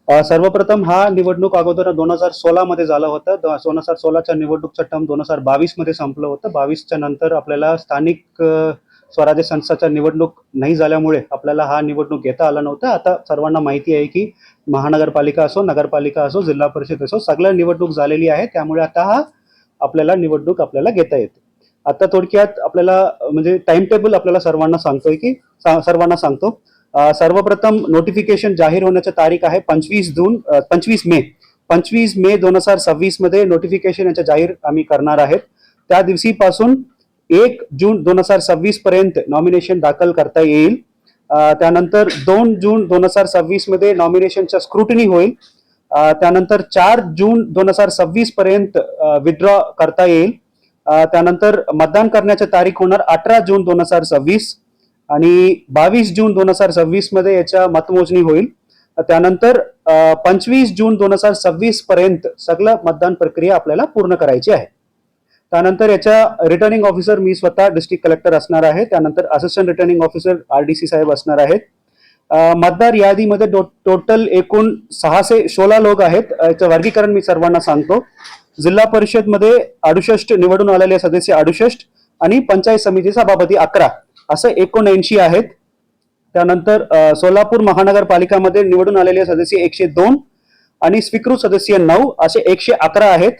सर्वप्रथम हा निवडणूक अगोदर 2016 मध्ये झाला होता. 2016च्या निवडणूकचा टर्म 2022 मध्ये संपलं होतं. 22च्या नंतर आपल्याला स्थानिक स्वराज्य संस्थाच्या निवडणूक नाही झाल्यामुळे आपल्याला हा निवडणूक घेता आला नव्हता. आता सर्वांना माहिती आहे की महानगरपालिका असो, नगरपालिका असो, जिल्हा परिषद असो, सगळ्या निवडणूक झालेली आहे. त्यामुळे आता हा आपल्याला निवडणूक आपल्याला घेता येते. आता थोडक्यात आपल्याला म्हणजे टाइम टेबल आपल्याला सर्वांना सांगतोय की सर्वांना सांगतो. सर्वप्रथम नोटिफिकेशन जाहीर होण्याची तारीख आहे 25 मे 2026 मध्ये नोटिफिकेशन याच्या जाहीर आम्ही करणार आहेत. त्या दिवशीपासून 1 जून 2026 पर्यंत नॉमिनेशन दाखल करता येईल. त्यानंतर 2 जून 2026 मध्ये नॉमिनेशनच्या स्क्रुटनी होईल. त्यानंतर 4 जून 2026 पर्यंत विथड्रॉ करता येईल. त्यानंतर मतदान करण्याची तारीख होणार 18 जून 2026 आणि 22 जून 2026 मध्ये याच्या मतमोजणी होईल. त्यानंतर 25 जून 2026 पर्यंत सगळं मतदान प्रक्रिया आपल्याला पूर्ण करायची आहे. त्यानंतर याच्या रिटर्निंग ऑफिसर मी स्वतः डिस्ट्रिक्ट कलेक्टर असणार आहे. त्यानंतर असिस्टंट रिटर्निंग ऑफिसर RDC साहेब असणार आहेत. मतदार यादीमध्ये टोटल एकूण 616 लोक आहेत. याचं वर्गीकरण मी सर्वांना सांगतो. जिल्हा परिषद मध्ये 68 निवडून आलेले सदस्य 68 आणि पंचायत समिती सभापती 11 असं 79 आहेत. त्यानंतर सोलापूर महानगरपालिकामध्ये निवडून आलेले सदस्य 102 आणि स्वीकृत सदस्य 9 असे 111 आहेत.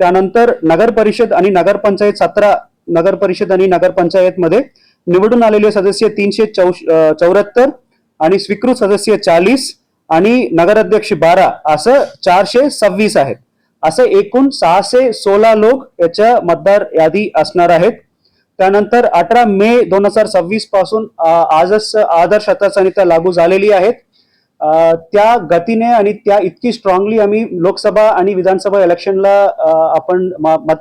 त्यानंतर नगर परिषद आणि नगरपंचायत 17 नगर परिषद आणि नगरपंचायत मध्ये निवडून आलेले सदस्य 374 आणि स्वीकृत सदस्य 40 आणि नगराध्यक्ष 12 असं 426 आहेत. असं एकूण 616 लोक याच्या मतदार यादी असणार आहेत. त्यानंतर 18 मे 2026 पासून आजच आदर्श आचारसंहिता लागू झालेली आहेत. त्या गतीने आणि त्या इतकी स्ट्रॉंगली आम्ही लोकसभा आणि विधानसभा इलेक्शनला आपण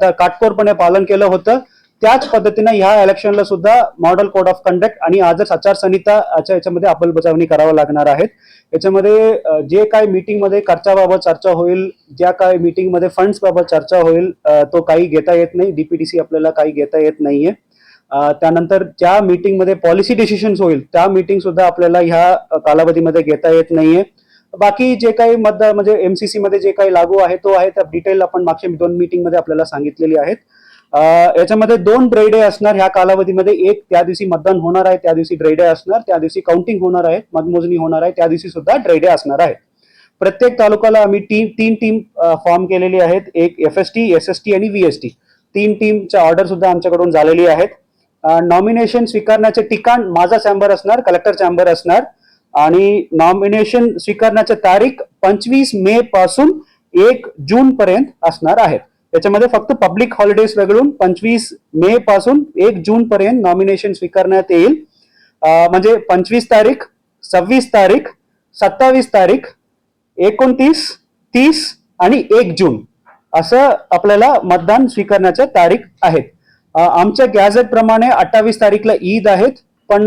काटकोरपणे पालन केलं होतं. त्याच पद्धतीने ह्या इलेक्शनला सुद्धा मॉडेल कोड ऑफ कंडक्ट आणि आदर्श आचारसंहिता याच्यामध्ये अंमलबजावणी करावी लागणार आहेत. याच्यामध्ये जे काही मीटिंग मध्ये खर्चाबाबत चर्चा होईल, ज्या काही मीटिंग मध्ये फंड्स बाबत चर्चा होईल, तो काही घेता येत नाही. DPTC आपल्याला काही घेता येत नाहीये. त्यानंतर ज्या मीटिंग मध्ये पॉलिसी डिसिशन्स होईल त्या मीटिंग सुद्धा आपल्याला ह्या कालावधीमध्ये घेता येत नाहीये. बाकी जे काही म्हणजे MCC मध्ये जे काही लागू आहे तो आहे, त्या डिटेल आपण मागच्या 2 मीटिंग मध्ये आपल्याला सांगितलेली आहेत. याच्यामध्ये 2 ड्राय डे असणार ह्या कालावधीमध्ये. एक त्या दिवशी मतदान होणार आहे त्या दिवशी ड्राय डे असणार, त्या दिवशी काउंटिंग होणार आहे, मतमोजणी होणार आहे त्या दिवशी सुद्धा ड्राय डे असणार आहे. प्रत्येक तालुक्याला आम्ही 3 टीम फॉर्म केलेली आहेत. एक FST, SST आणि VST 3 टीमच्या ऑर्डर सुद्धा आमच्याकडून झालेली आहेत. नॉमिनेशन स्वीकारण्याचे ठिकाण माझा चॅम्बर असणार, कलेक्टर चॅम्बर असणार आणि नॉमिनेशन स्वीकारण्याची तारीख 25 मे पासून 1 जून पर्यंत असणार आहे. त्याच्यामध्ये फक्त पब्लिक हॉलिडेज वगळून 25 मे पासून 1 जून पर्यंत नॉमिनेशन स्वीकारण्यात येईल. म्हणजे 25 तारीख, 26 तारीख, 27 तारीख, 29, 30 आणि 1 जून असं आपल्याला मतदान स्वीकारण्याच्या तारीख आहेत. आमच्या गॅझेट प्रमाणे 28 तारीखला ईद आहेत, पण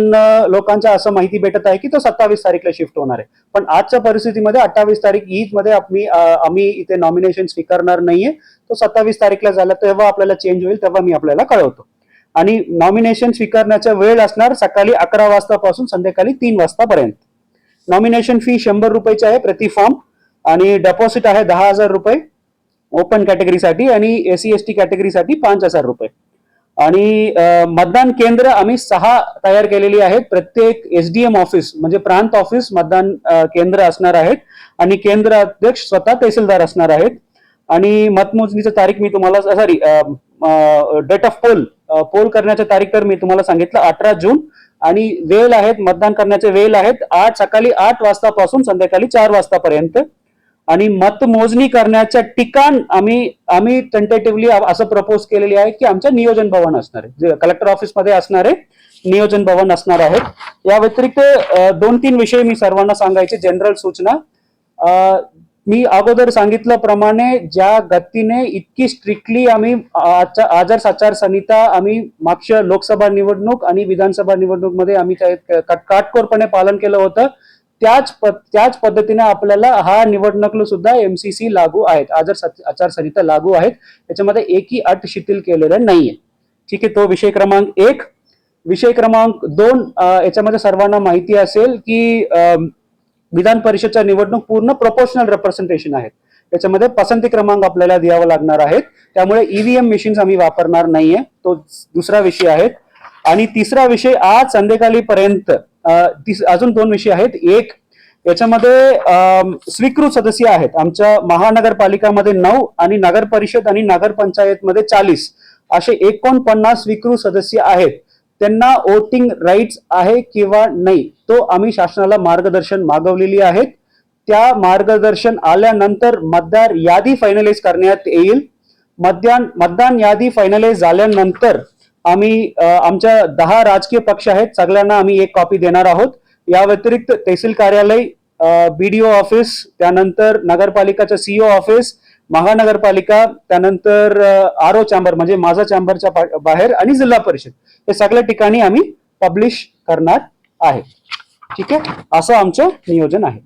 लोकांच्या असं माहिती भेटत आहे की तो 27 तारीखला शिफ्ट होणार आहे. पण आजच्या परिस्थितीमध्ये 28 तारीख ईद मध्ये आम्ही इथे नॉमिनेशन स्वीकारणार नाहीये. तो 27 तारीखला झाला तेव्हा आपल्याला चेंज होईल, तेव्हा मी आपल्याला कळवतो. आणि नॉमिनेशन स्वीकारण्याचा वेळ असणार सकाळी 11 वाजतापासून संध्याकाळी 3 वाजतापर्यंत. नॉमिनेशन फी 100 रुपयाची आहे प्रति फॉर्म आणि डेपॉझिट आहे 10,000 रुपये ओपन कॅटेगरीसाठी आणि SC ST कॅटेगरीसाठी 5,000 रुपये. आणि मतदान केंद्र आम्ही 6 तयार केलेली आहेत. प्रत्येक SDM ऑफिस म्हणजे प्रांत ऑफिस मतदान केंद्र असणार आहेत आणि केंद्र अध्यक्ष स्वतः तहसीलदार असणार आहेत. आणि मतमोजणीची तारीख मी तुम्हाला डेट ऑफ पोल करण्याची तारीख तर मी तुम्हाला सांगितलं 18 जून आणि वेळ आहेत मतदान करण्याचे वेळ आहेत सकाळी 8 वाजतापासून संध्याकाळी 4 वाजतापर्यंत. आणि मतमोजणी करण्याच्या ठिकाण आम्ही टेंटेटिव्हली असं प्रपोज केलेली आहे की आमच्या नियोजन भवन असणार आहे, जे कलेक्टर ऑफिस मध्ये असणारे नियोजन भवन असणार आहे. या व्यतिरिक्त 2-3 विषय मी सर्वांना सांगायचे जनरल सूचना. मी अगोदर सांगितल्याप्रमाणे ज्या गतीने इतकी स्ट्रिक्टली आम्ही आदर्श आचारसंहिता आम्ही मागच्या लोकसभा निवडणूक आणि विधानसभा निवडणूक मध्ये आम्ही काटकोरपणे पालन केलं होतं, त्याच पद्धतीने आपल्याला हा निवडणूक सुद्धा MCC लागू आहेत, आदर्श आचारसंहिता लागू आहेत. त्याच्यामध्ये एकही अट शिथिल केलेलं नाहीये. ठीक आहे, तो विषय क्रमांक 1. विषय क्रमांक 2, याच्यामध्ये सर्वांना माहिती असेल की विधान परिषदच्या निवडणूक पूर्ण प्रोपोर्शनल रिप्रेझेंटेशन आहेत. त्याच्यामध्ये पसंती क्रमांक आपल्याला द्यावा लागणार आहेत. त्यामुळे ईव्हीएम मशीन्स आम्ही वापरणार नाहीये. तो दुसरा विषय आहे. आणि तिसरा विषय, आज संध्याकाळीपर्यंत अजून 2 विषय आहेत. एक, याच्यामध्ये स्वीकृत सदस्य आहेत आमच्या महानगरपालिकामध्ये 9 आणि नगर परिषद आणि नगर पंचायत मध्ये 40 असे 49 स्वीकृत सदस्य आहेत. त्यांना वोटिंग राईट्स आहे किंवा नाही, तो आम्ही शासनाला मार्गदर्शन मागवलेली आहेत. त्या मार्गदर्शन आल्यानंतर मतदार यादी फायनलाइज करण्यात येईल. मतदान यादी फायनलाइज झाल्यानंतर आम्ही आमच्या 10 राजकीय पक्ष आहेत, सगळ्यांना आम्ही एक कॉपी देणार आहोत. या व्यतिरिक्त तहसील कार्यालय, बीडीओ ऑफिस, त्यानंतर नगरपालिकाचं सीओ ऑफिस, महानगरपालिका, त्यानंतर आरओ चॅम्बर म्हणजे माझा चॅम्बरच्या बाहेर आणि जिल्हा परिषद, हे सगळ्या ठिकाणी आम्ही पब्लिश करणार आहे. ठीक आहे, असं आमचं नियोजन आहे.